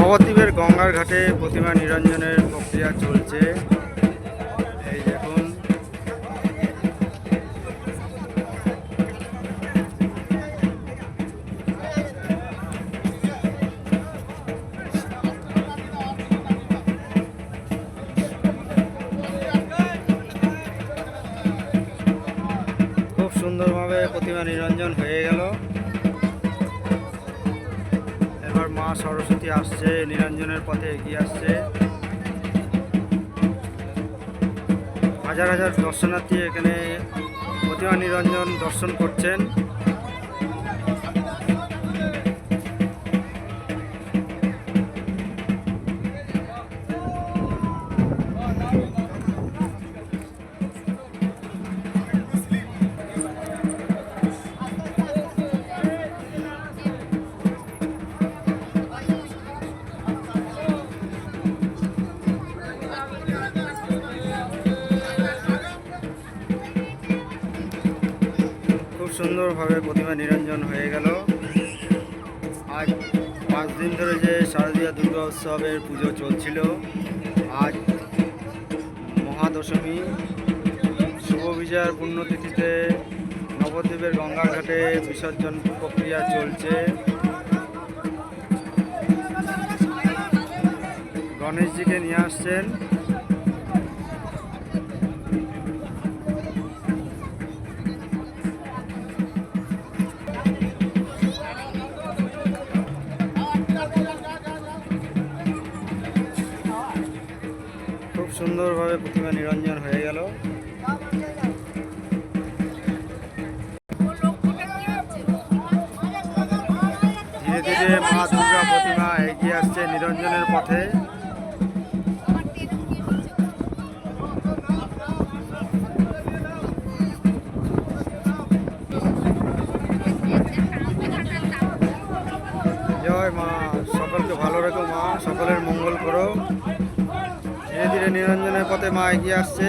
নবদ্বীপের গঙ্গার ঘাটে প্রতিমা নিরঞ্জনের প্রক্রিয়া চলছে। এই দেখুন, খুব সুন্দরভাবে প্রতিমা নিরঞ্জন হয়ে গেল। এবার মা সরস্বতী আসছে, নিরঞ্জনের পথে এগিয়ে আসছে। হাজার হাজার দর্শনার্থী এখানে প্রতিমা নিরঞ্জন দর্শন করছেন। খুব সুন্দরভাবে প্রতিমা নিরঞ্জন হয়ে গেল। আজ 5 দিন ধরে যে শারদীয় দুর্গা উৎসবের পুজো চলছিল, আজ মহাদশমী শুভ বিজয়ার পুণ্যতিথিতে নবদ্বীপের গঙ্গার ঘাটে বিসর্জন প্রক্রিয়া চলছে। গণেশজিকে নিয়ে আসছেন। খুব সুন্দরভাবে প্রতিমা নিরঞ্জন হয়ে গেল। ধীরে ধীরে মা দুর্গা প্রতিমা এগিয়ে আসছে নিরঞ্জনের পথে। জয় মা, সকলকে ভালো রেখো মা, সকলের মঙ্গল করো। ধীরে ধীরে নিরঞ্জনের পথে মা এগিয়ে আসছে।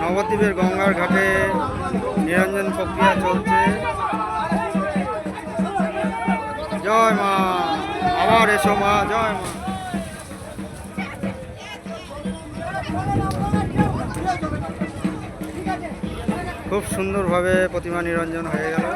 নবদ্বীপের গঙ্গার ঘাটে নিরঞ্জন প্রক্রিয়া চলছে। জয় মা, আবার এসো মা, জয় মা। খুব সুন্দরভাবে প্রতিমা নিরঞ্জন হয়ে গেল।